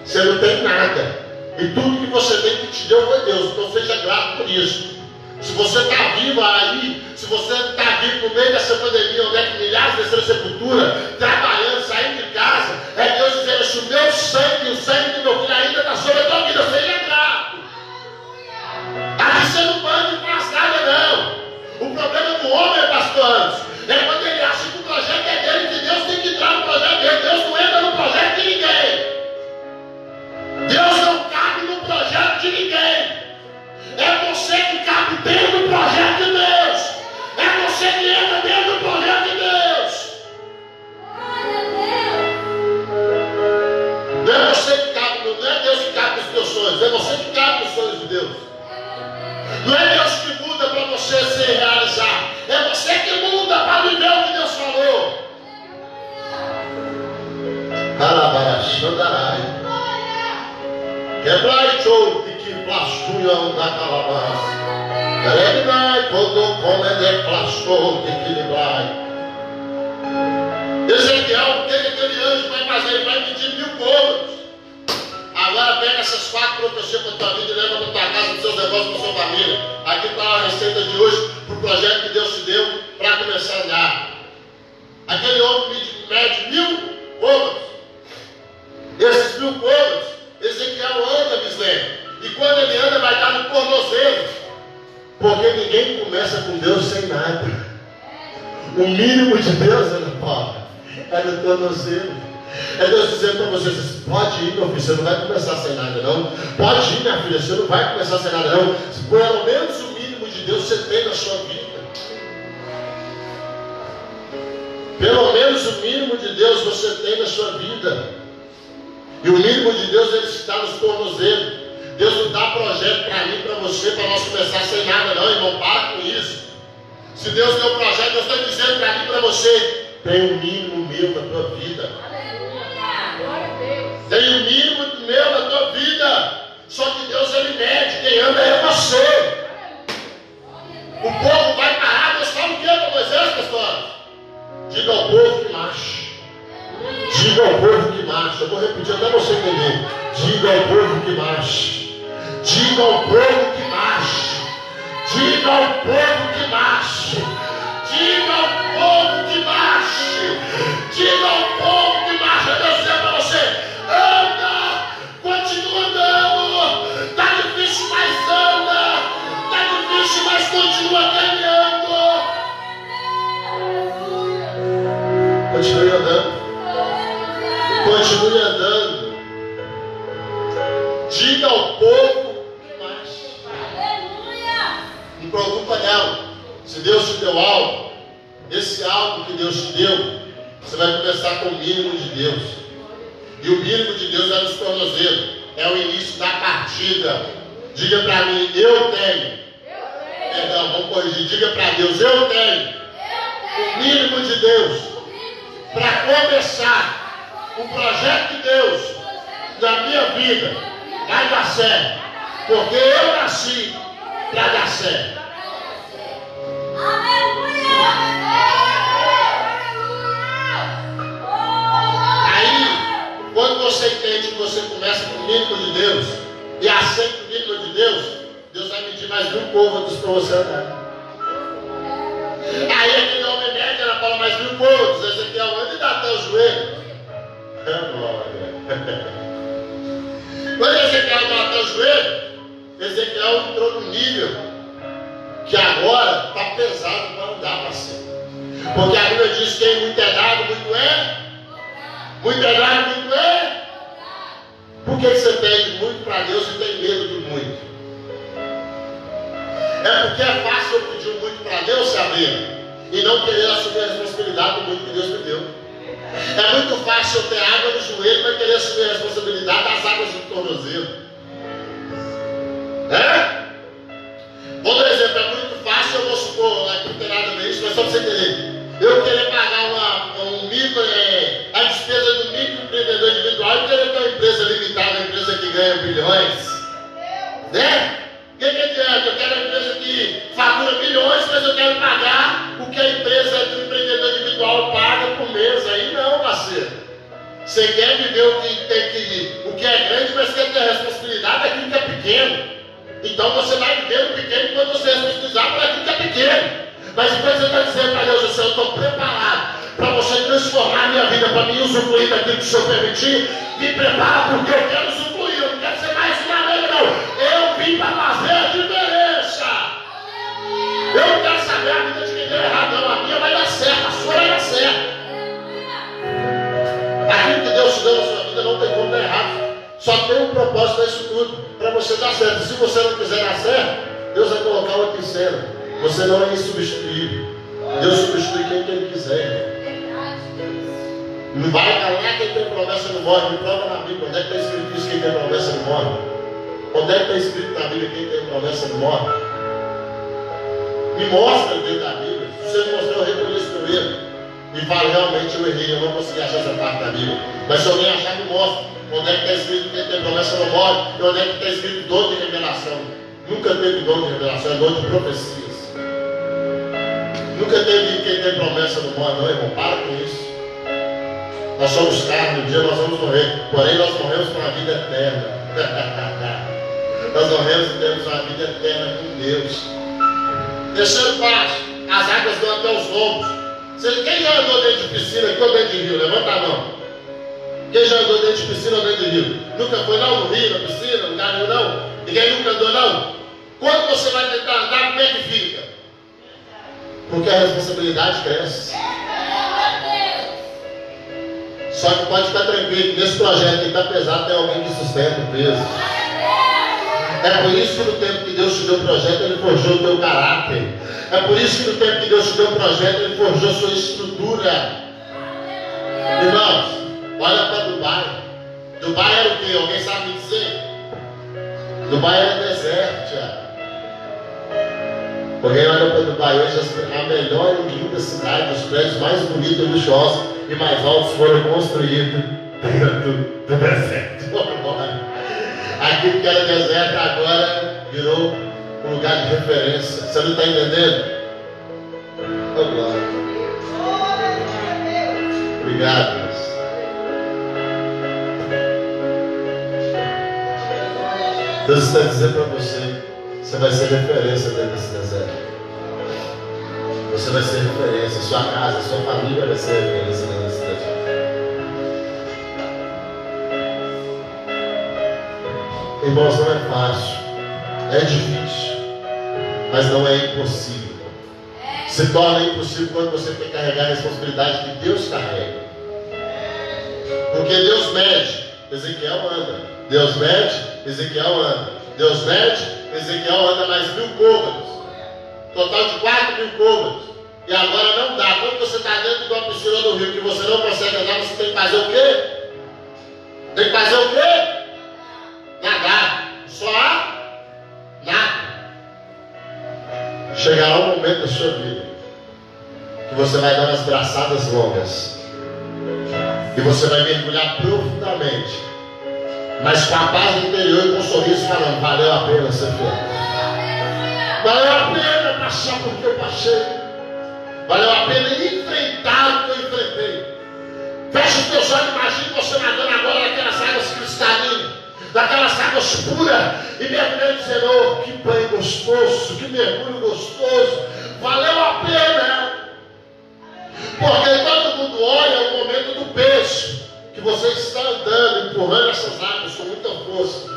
Você não tem nada. E tudo que você tem que te deu foi Deus. Então seja grato por isso. Se você está vivo aí, se você está vivo no meio dessa pandemia, onde é que milhares desceram a sepultura, trabalhando, saindo de casa, é Deus dizendo, se o meu sangue e o sangue do meu filho ainda está sobre a tua vida, seja grato. Aqui você não pode fazer nada, não. O problema do homem, pastor, é quando ele acha que o projeto é dele, que Deus tem que entrar no projeto dele. Deus não entra no projeto de ninguém. Deus não cabe no projeto de ninguém. É você que cabe dentro do projeto de Deus. É você que entra dentro do projeto de Deus. Não é você que cabe, não é Deus que cabe nos teus sonhos, é você que cabe nos sonhos de Deus. Não é Deus que muda para você se realizar, é você que muda para viver o que Deus falou. Quebrai choro que plastunham na calabaça. Quebrai quando comem plastou que librai. Ezequiel, o que aquele anjo vai fazer? Ele vai medir 1000 côvados. Agora pega essas 4 profecias para a tua vida e leva para a tua casa, para os seus negócios, para a sua família. Aqui está a receita de hoje para o projeto que Deus te deu para começar a andar. Aquele homem mede 1000 côvados. Esses 1000 côvados, Ezequiel anda, Mislene. E quando ele anda, vai dar no tornozelo. Porque ninguém começa com Deus sem nada. O mínimo de Deus é no tornozelo. É Deus dizendo para você, você pode ir, meu filho, você não vai começar sem nada não. Pode ir, minha filha, você não vai começar sem nada não. Pelo menos o mínimo de Deus você tem na sua vida. Pelo menos o mínimo de Deus você tem na sua vida. E o mínimo de Deus ele está nos tornozelos. Deus não dá projeto para mim, para você, para nós começar sem nada não, irmão. Para com isso. Se Deus deu projeto, Deus está dizendo para mim, para você, tem um mínimo meu na tua vida. Tem um mínimo meu na tua vida. Só que Deus ele mede, quem anda é você. O povo vai parar, Deus fala o que para Moisés, pastor? Diga ao povo que marche. Diga ao povo que marche. Eu vou repetir até você entender. Diga ao povo que marche. Diga ao povo que marche. Diga ao povo que marche. Diga ao povo que marche. Diga ao povo que marche. Eu Deus dizer para você, anda, continua andando. Está difícil, mas anda. Está difícil, mas continua caminhando. Continue andando. Continue andando. Diga ao povo que marche. Não preocupa não. Se Deus te deu algo, esse algo que Deus te deu, você vai começar com o mínimo de Deus. E o mínimo de Deus é nos tornozelos. É o início da partida. Diga para mim, eu tenho. Perdão, vamos corrigir. Diga para Deus, eu tenho. O mínimo de Deus. Para começar o projeto de Deus na minha vida vai dar certo. Porque eu nasci para dar certo. Aí, quando você entende que você começa com o mínimo de Deus e aceita o mínimo de Deus, Deus vai medir mais 1000 côvados para você andar. Aí aquele homem mede, ela fala mais 1000 côvados, Ezequiel anda e dá até o joelho. Quando Ezequiel dá até o joelho, Ezequiel entrou no nível que agora está pesado para andar para cima. Porque a Bíblia diz que muito é dado, muito é. Muito é dado, muito é. Por que você pede muito para Deus e tem medo do muito? É porque é fácil eu pedir muito para Deus, saber, e não querer assumir a responsabilidade do muito que Deus me deu. É muito fácil eu ter água no joelho, mas querer assumir a responsabilidade das águas do tornozelo. só para você entender. Eu querer pagar a despesa do microempreendedor individual e querer ter uma empresa limitada, uma empresa que ganha bilhões. Né? O que adianta? Eu quero uma empresa que fatura bilhões, mas eu quero pagar o que a empresa do empreendedor individual paga por mês. Aí não, parceiro. Você quer viver o que é grande, mas quer ter a responsabilidade daquilo que é pequeno. Então você vai viver o pequeno quando você é responsabilizado por aquilo que é pequeno. Mas depois você está dizendo para Deus, Senhor, eu estou preparado para você transformar a minha vida, para me usufruir daquilo que o Senhor permitir. Me prepara porque eu quero usufruir, eu não quero ser mais uma vez, não. Eu vim para fazer a diferença. Eu não quero saber a vida de quem deu errado, não. A minha vai dar certo, a sua vai dar certo. Aquilo que Deus te deu na sua vida não tem como dar errado. Só tem um propósito nisso tudo, para você dar certo. Se você não quiser dar certo, Deus vai colocar outro em cena. Você não é insubstituível. Deus substitui quem Ele quiser. Não vai calar quem tem promessa não morre. Me prova na Bíblia. Onde é que está escrito isso? Quem tem promessa não morre. Onde é que está escrito na Bíblia quem tem promessa não morre? Me mostra dentro da Bíblia. Se você me mostrar, eu reconheço o meu erro. E falo, realmente eu errei. Eu não consegui achar essa parte da Bíblia. Mas se alguém achar, me mostra. Onde é que está escrito quem tem promessa não morre? E onde é que está escrito dom de revelação? Nunca teve dom de revelação, é dom de profecias. Nunca teve quem tem promessa no morre, não, irmão. Para com isso. Nós somos carne, um dia nós vamos morrer. Porém, nós morremos com a vida eterna. Nós morremos e temos uma vida eterna com Deus. Terceiro passo, as águas dão até os lombos. Quem já andou dentro de piscina aqui ou dentro de rio? Levanta a mão. Quem já andou dentro de piscina ou dentro de rio? Nunca foi não? No rio, na piscina, no carro não? Ninguém nunca andou não? Quando você vai tentar andar, como é que fica? Porque a responsabilidade cresce. Só que pode ficar tranquilo, nesse projeto que está pesado, tem alguém que sustenta o peso. É por isso que no tempo que Deus te deu o projeto, Ele forjou o teu caráter. É por isso que no tempo que Deus te deu o projeto, Ele forjou a sua estrutura. Irmãos, olha para Dubai. Dubai era o quê? Alguém sabe me dizer? Dubai era deserto, Tiago. Alguém olha para Dubai hoje, a melhor e linda cidade, os prédios mais bonitos e luxuosos e mais altos foram construídos dentro do deserto. Aquilo que era deserto agora virou um lugar de referência. Você não está entendendo? Oh, glória. Obrigado, Deus. Deus está dizendo para você, você vai ser referência dentro desse deserto. Você vai ser referência, sua casa, sua família vai ser referência dentro desse deserto. Irmãos, não é fácil, é difícil, mas não é impossível. Se torna impossível quando você tem que carregar a responsabilidade que Deus carrega. Porque Deus mede, Ezequiel anda. Deus mede, Ezequiel anda. Deus mede, Ezequiel anda mais 1000 côvados. Total de 4000 côvados. E agora não dá. Quando você está dentro de uma piscina do rio que você não consegue andar, você tem que fazer o quê? Tem que fazer o quê? Nadar. Só nada. Chegará um momento da sua vida que você vai dar umas braçadas longas. E você vai mergulhar profundamente, mas com a paz do interior e com um sorriso falando, valeu a pena ser fiel. Valeu a pena passar por que eu passei. Valeu a pena enfrentar o que eu enfrentei. Feche os teus olhos, imagine você nadando agora naquelas águas cristalinas, daquelas águas puras, e mergulhando dizendo, oh, que banho gostoso, que mergulho gostoso. Valeu a pena. Porque todo mundo olha o momento do peso, que você está andando, empurrando essas águas com muita força.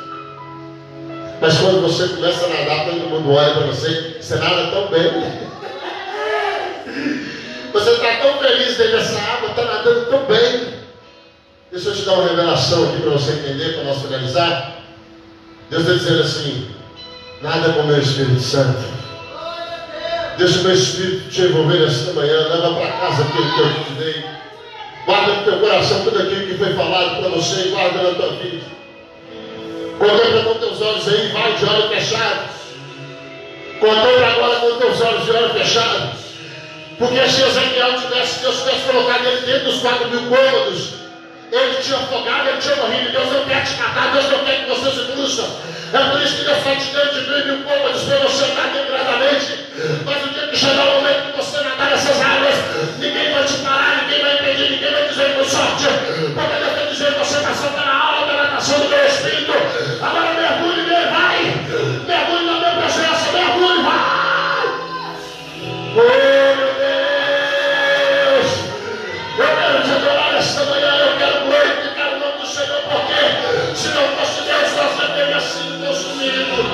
Mas quando você começa a nadar, todo mundo olha para você, você nada tão bem. Você está tão feliz dentro dessa água, está nadando tão bem. Deixa eu te dar uma revelação aqui para você entender, para nós finalizar. Deus está dizendo assim, nada como o meu Espírito Santo. Deixa o meu Espírito te envolver nesta manhã. Leva para casa aquilo que eu te dei. Guarda no teu coração tudo aquilo que foi falado para você e guarda na tua vida. Contempla com teus olhos aí, vai de olhos fechados. Contempla agora com teus olhos de olhos fechados. Porque se Ezequiel tivesse, Deus tivesse colocado ele dentro dos 4.000 cômodos, ele tinha afogado, ele tinha morrido. Deus não quer te matar, Deus não quer que você se frustre. É por isso que Deus está te dando de 1.000 cômodos para você andar degradadamente. Mas o dia que chegar o momento que você nadar nessas águas, ninguém vai te parar, ninguém vai impedir, ninguém vai dizer com sorte. Porque Deus vai dizer que você passou pela aula da natação do meu Espírito. Agora mergulhe, vai! Mergulhe na minha presença, mergulhe, vai! Oh, meu Deus! Eu quero te adorar esta manhã, eu quero glorificar o nome do Senhor, porque se não fosse Deus, nós já teríamos sido consumidos.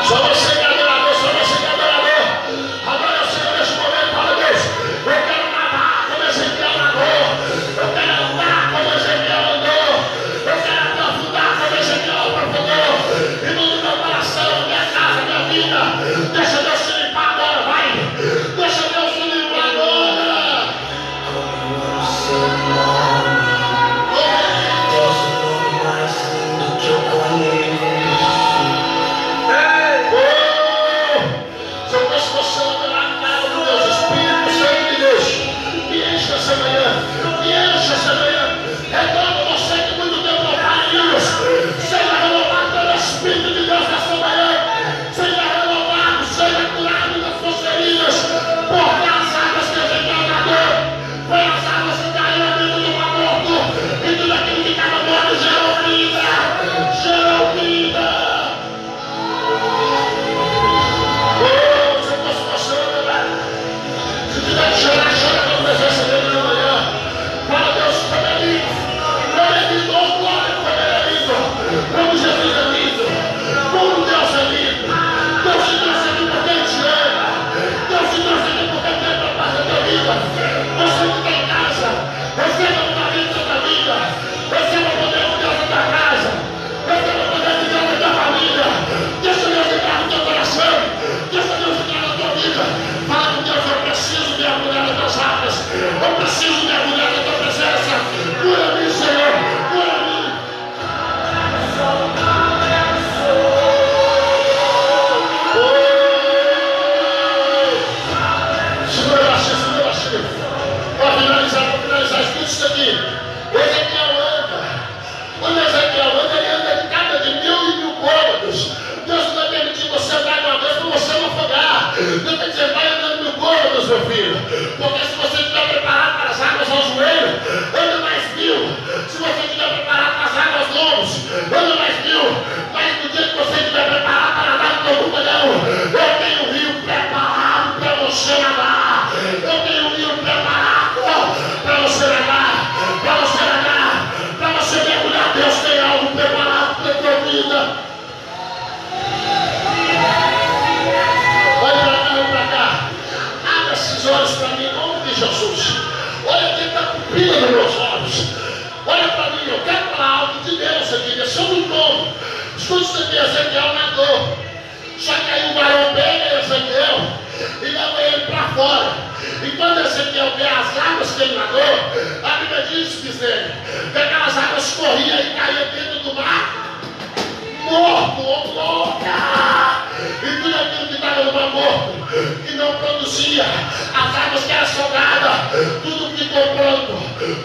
Só você que é adorador, só você que é adorador. Agora o Senhor neste momento fala, Deus, eu quero nadar como Ezequiel nadou, eu quero andar como Ezequiel andou, eu quero aprofundar como Ezequiel aprofundou, e no meu coração, minha casa, minha vida, deixa Deus te limpar agora, vai, deixa Deus te limpar agora. Meu filho, porque se você estiver preparado para as águas ao joelho, anda mais 1000. Se você estiver preparado para as águas aos lombos, anda mais 1000. Mas no dia que você estiver preparado para nadar no teu tubarão, eu tenho um rio preparado para você nadar. Eu tenho um rio preparado para você nadar, para você nadar, para você mergulhar. Deus tem algo preparado para a tua vida. Vai para cá, vai para cá. Esses olhos para mim, em nome de Jesus. Olha quem está cumprindo nos meus olhos. Olha para mim, eu quero falar algo de Deus aqui, deixa eu nome. Escuta isso aqui, Ezequiel nadou. Só que aí o varão pega Ezequiel e leva ele para fora. E quando Ezequiel vê as águas que ele nadou, a Bíblia diz, Gisele, que aquelas águas corriam e caíam dentro do mar. Morto, ou louca! E tudo aquilo que estava no mar morto, que não produzia, as águas que eram salgadas, tudo ficou pronto,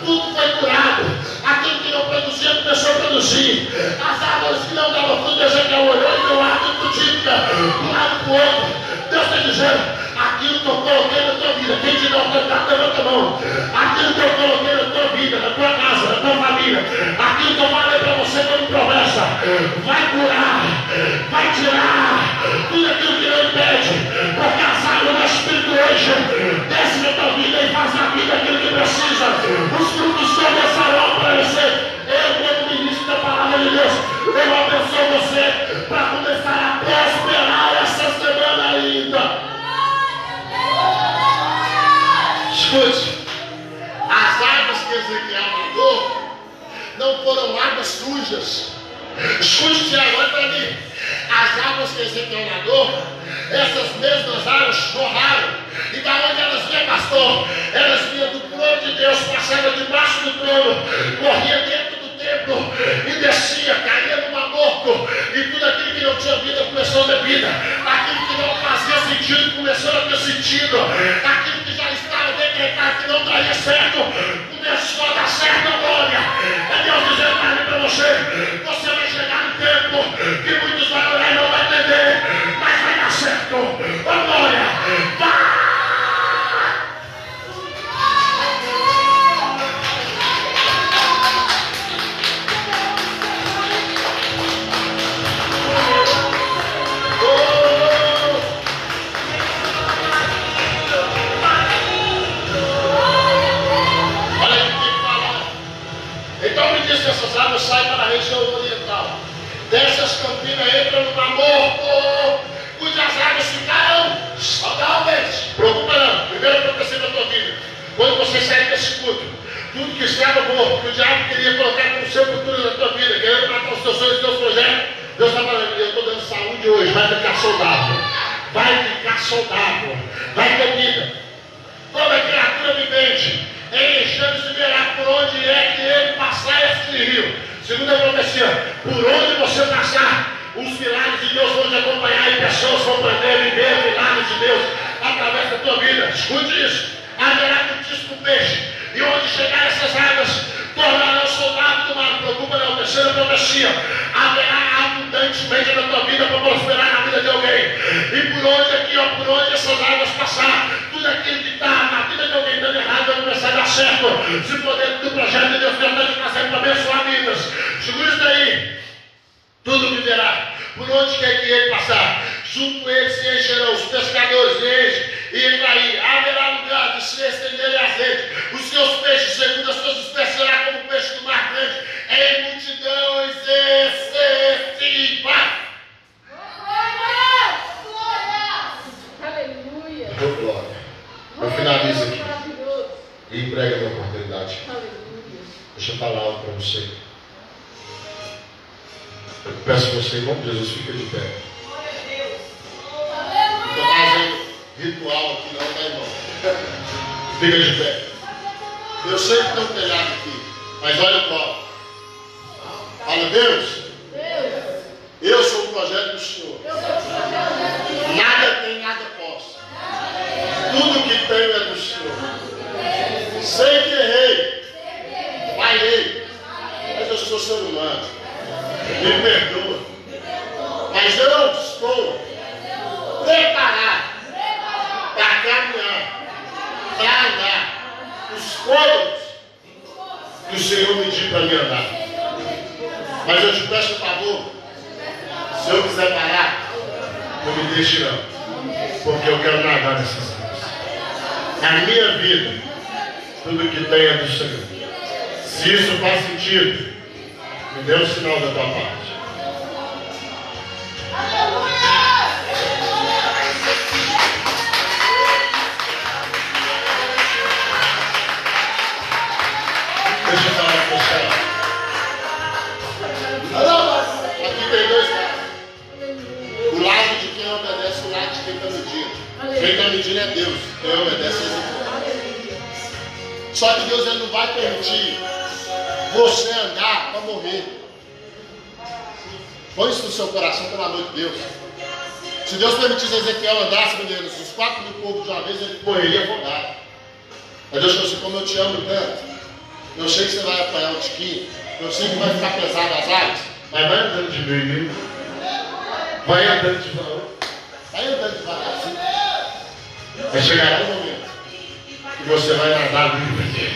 tudo foi curado. Aquilo que não produzia começou a produzir. As águas que não davam fruto, Ezequiel olhou e viu água frutífica, de um lado para o outro. Deus está dizendo, aquilo que eu coloquei na tua vida, quem te dá oportunidade, levanta a mão. Aquilo que eu coloquei na tua vida, na tua casa, na tua família, aquilo que eu falei para você como promessa, vai curar, vai tirar tudo aquilo que não impede, porque as águas do Espírito hoje desce na tua vida e faz na vida aquilo que precisa. Os frutos começarão a aparecer. Eu, como ministro da palavra de Deus, eu abençoo você para começar a prosperar essa semana ainda. Escute, as águas que Ezequiel mandou não foram águas sujas. Escute agora para mim. As águas que Ezequiel nadou, essas mesmas águas jorraram. E da onde elas vinham, pastor? Elas vinham do trono de Deus, passavam debaixo do trono, corria dentro do templo e descia, caía no mar morto. morto. E tudo aquilo que não tinha vida começou a ter vida. Aquilo que não fazia sentido começou a ter sentido. Aquilo que já estava decretado que não daria certo começou a dar certo. Glória. É Deus dizendo para você: você vai chegar no tempo que muitos vão olhar e não vai entender, mas vai dar certo. Glória. Vai. Essas águas saem para a região oriental. Dessas campinas entram no Mar Morto, cujas águas ficaram saudáveis. Preocupa não. Primeiro acontecer na tua vida. Quando você sair desse culto, tudo que estava morto, que o diabo queria colocar como seu futuro na tua vida, querendo matar os teus sonhos e teus projetos, Deus está falando: eu estou dando saúde hoje, vai ficar saudável. Vai ficar saudável. Vai ter vida. Toda criatura vivente, enchendo-se verá por onde é que ele passar este rio. Segunda profecia: por onde você passar, os milagres de Deus vão te acompanhar e pessoas vão poder viver milagres de Deus através da tua vida. Escute isso: haverá muitíssimo peixe, e onde chegar essas águas, tornarão soldado do mar. Preocupa não. Terceira profecia: haverá abundantemente na tua vida para prosperar na vida de alguém. E por onde aqui, ó, por onde essas águas passar, tudo aquilo que está na vida de alguém dando errado vai começar a dar certo. Se poder do projeto de Deus está te fazendo para abençoar vidas. Segura isso daí. Tudo viverá. Por onde quer que ele passar, junto a ele se encherão os pescadores enchem, e ele vai. Haverá lugar de se estenderem as redes. Os seus peixes, segundo as suas espécies, será como o peixe do mar grande, em multidões excessivas. Aleluia. Oh, glória. Eu finalizo aqui e emprego a minha oportunidade. Aleluia. Deixa eu falar algo para você. Eu peço que você, em nome de Jesus, fique de pé. Não estou fazendo ritual aqui não, tá, irmão? Fica de pé. Eu sei que tem um telhado aqui, mas olha o qual. Fala: Deus, eu sou o projeto do Senhor. Nada tem, nada posso. Tudo que tenho é do Senhor. Sei que errei, falhei, mas eu sou ser humano. Me perdoa. Mas eu estou preparado para caminhar, para andar os cômodos que o Senhor me diz para mim andar. Mas eu te peço um favor: se eu quiser parar, não me deixe não, porque eu quero nadar nessas águas. A minha vida, tudo que tem é do Senhor. Se isso faz sentido, me dê um sinal da tua parte. Deixa eu falar com você. Aqui tem dois lados. O lado de quem obedece e o lado de quem está medindo. Quem está medindo é Deus. Quem obedece é Deus. Só que Deus ele não vai permitir você andar para morrer. Põe isso no seu coração, pelo amor de Deus. Se Deus permitisse Ezequiel andasse, meninos, os 4.000 povos de uma vez, ele morreria afogado. Mas Deus falou assim: como eu te amo tanto, eu sei que você vai apanhar o tiquinho, eu sei que vai ficar pesado as águas, mas vai andando de meio, vai andando devagarzinho. Vai chegar um momento que você vai nadar livre.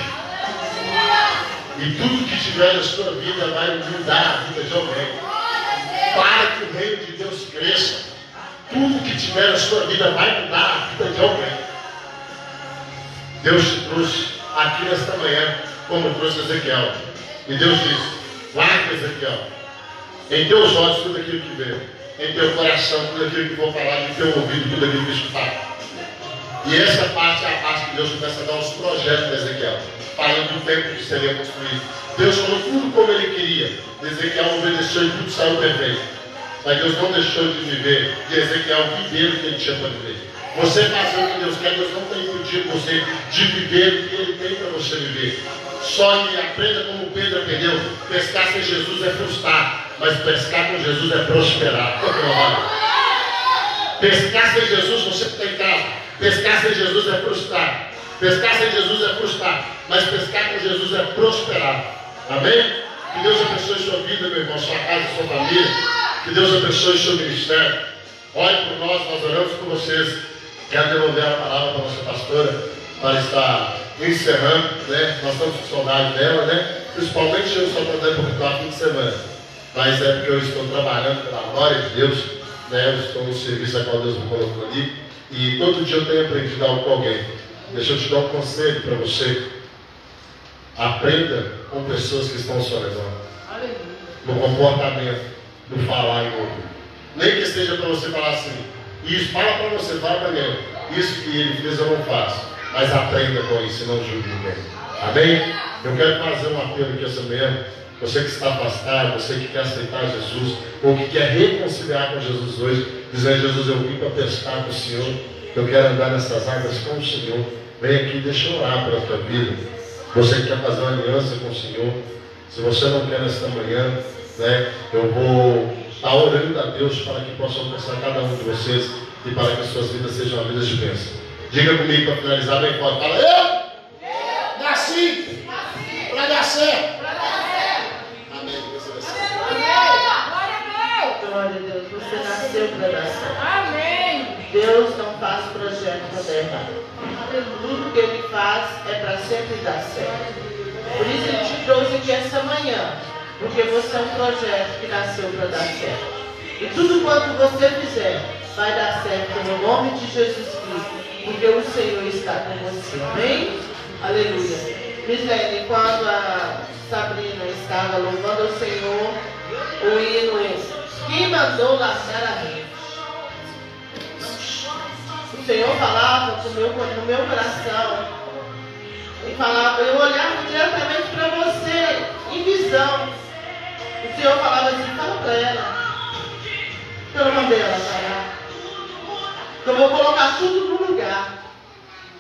E tudo que tiver na sua vida vai mudar a vida de alguém. Para que o reino de Deus cresça, tudo que tiver na sua vida vai mudar a vida de alguém. Deus te trouxe aqui nesta manhã, como trouxe Ezequiel. E Deus disse: larga, Ezequiel, em teus olhos tudo aquilo que vê, em teu coração tudo aquilo que vou falar, em teu ouvido tudo aquilo que escutar. E essa parte é a parte que Deus começa a dar os projetos de Ezequiel, falando do templo que seria construído. Deus falou tudo como ele queria. Ezequiel obedeceu e tudo saiu perfeito. Mas Deus não deixou de viver, e Ezequiel viver o que ele tinha para viver. Você fazer o que Deus quer, Deus não tem impedido você de viver o que Ele tem para você viver. Só que aprenda como Pedro aprendeu: pescar sem Jesus é frustrar. Mas pescar com Jesus é prosperar. Pescar sem Jesus, você que está em casa, pescar sem Jesus é frustrar. Pescar sem Jesus é frustrar. Mas pescar com Jesus é prosperar. Amém? Que Deus abençoe sua vida, meu irmão, sua casa, sua família. Que Deus abençoe seu ministério. Olhe por nós oramos por vocês. Quero devolver a palavra para a nossa pastora, para estar encerrando, né? Nós estamos com saudade dela, né? Principalmente eu só estou dando porque fim de semana. Mas é porque eu estou trabalhando pela glória de Deus, né? Eu estou no serviço a qual Deus me colocou ali. E todo dia eu tenho aprendido algo com alguém. Deixa eu te dar um conselho para você. Aprenda com pessoas que estão ao seu redor. No comportamento, no falar em outro. Nem que seja para você falar assim. Isso, fala para você, fala para mim. Isso que ele fez eu não faço. Mas aprenda com isso e não julgue ninguém. Amém? Eu quero fazer um apelo aqui essa manhã. Você que está afastado, você que quer aceitar Jesus, ou que quer reconciliar com Jesus hoje, dizendo: Jesus, eu vim para pescar com o Senhor, eu quero andar nessas águas com o Senhor. Vem aqui, deixa eu orar pela tua vida. Você que quer fazer uma aliança com o Senhor, se você não quer nesta manhã, né, eu vou estar orando a Deus para que possa alcançar cada um de vocês e para que as suas vidas sejam vidas de bênção. Diga comigo para finalizar bem forte. Fala: eu nasci para dar certo. Amém. Glória a Deus. Você nasceu para dar certo. Amém. Deus não faz projeto para dar errado. Tudo que Ele faz é para sempre dar certo. Por isso Ele te trouxe aqui essa manhã. Porque você é um projeto que nasceu para dar certo. E tudo quanto você fizer vai dar certo no nome de Jesus Cristo. Porque o Senhor está com você. Amém? Aleluia. Mislene, quando a Sabrina estava louvando ao Senhor, o hino "Quem mandou laçar a rede?" O Senhor falava no meu coração. E falava, eu olhava diretamente para você, em visão. O Senhor falava assim: fala para ela, que eu não mandei ela parar, que eu vou colocar tudo no lugar.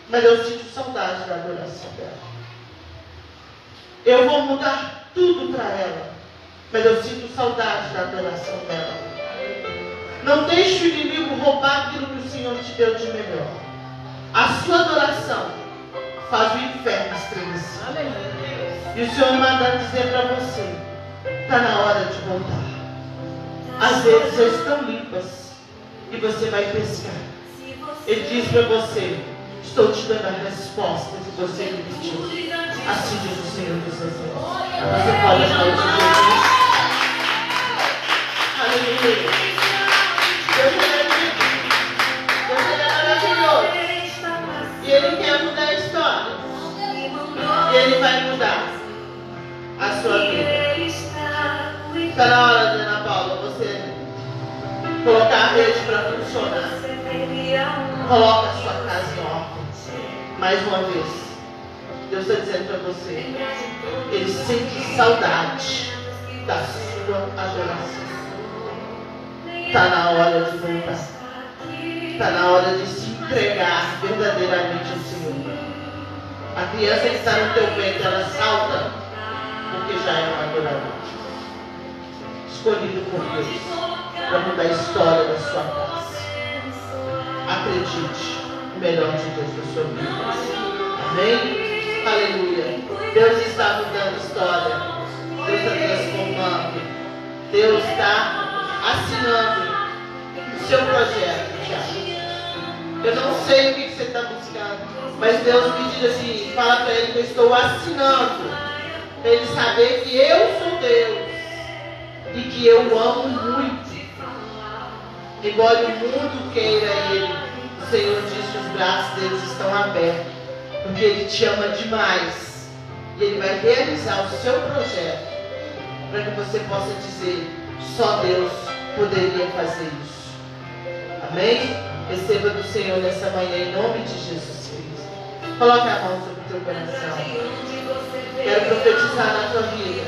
Mas eu sinto saudade da adoração dela. Eu vou mudar tudo para ela, mas eu sinto saudade da adoração dela. Não deixe o inimigo roubar aquilo que o Senhor te deu de melhor. A sua adoração faz o inferno estremecer. E o Senhor manda dizer para você: está na hora de voltar. As redes já estão limpas e você vai pescar. Ele diz para você: estou te dando a resposta que você me pediu. Assim diz o Senhor dos Exércitos. Você pode aplaudir Jesus. Aleluia. Deus é maravilhoso. E Ele quer mudar a história. E Ele vai mudar a sua vida. Está na hora, Ana Paula, você colocar a rede para funcionar. Coloca a sua casa em ordem. Mais uma vez, Deus está dizendo para você: Ele sente saudade da sua adoração. Está na hora de voltar. Está na hora de se entregar verdadeiramente ao Senhor. A criança que está no teu peito, ela salta porque já é um adorador. Escolhido por Deus para mudar a história da sua casa. Acredite, o melhor de Deus na sua vida. Amém? Aleluia. Deus está mudando a história. Deus está transformando. Deus está assinando o seu projeto, Tiago. Eu não sei o que você está buscando, mas Deus me diz assim: fala para Ele que eu estou assinando, para Ele saber que eu sou Deus e que eu amo muito. Embora o mundo queira Ele, o Senhor diz que os braços deles estão abertos, porque Ele te ama demais. E Ele vai realizar o seu projeto, para que você possa dizer: só Deus poderia fazer isso. Amém? Receba do Senhor nessa manhã, em nome de Jesus Cristo. Coloque a mão sobre o teu coração. Quero profetizar na tua vida.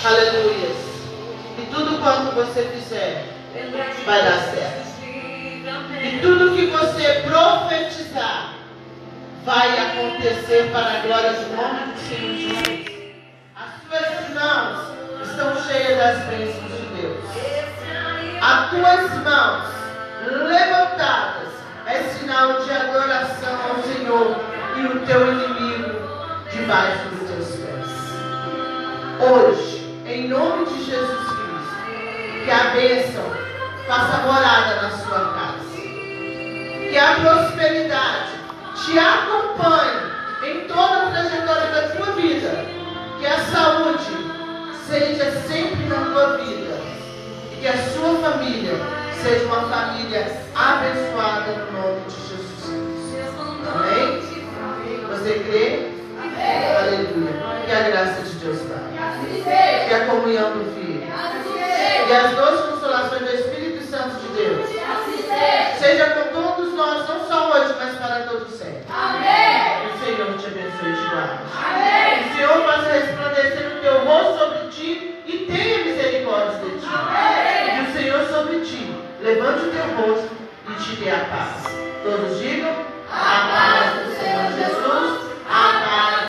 Aleluia. E tudo quanto você fizer vai dar certo. E tudo que você profetizar vai acontecer para a glória do nome do Senhor Jesus. As suas mãos estão cheias das bênçãos de Deus. As tuas mãos levantadas é sinal de adoração ao Senhor e o teu inimigo debaixo dos teus pés. Hoje, em nome de Jesus Cristo, que a bênção faça morada na sua casa. Que a prosperidade te acompanhe em toda a trajetória da tua vida. Que a saúde seja sempre na tua vida. E que a sua família seja uma família abençoada no nome de Jesus Cristo. Amém? Você crê? Amém. Aleluia. Que a graça de Deus Pai. Que a comunhão do Filho. E as duas consolações do Espírito Santo de Deus. Seja com todos nós, não só hoje, mas para todo sempre. Amém. O Senhor te abençoe e te guarde. Amém. O Senhor faça resplandecer o teu rosto sobre ti e tenha misericórdia de ti. Amém. E o Senhor sobre ti levante o teu rosto e te dê a paz. Todos digam: a paz do Senhor Jesus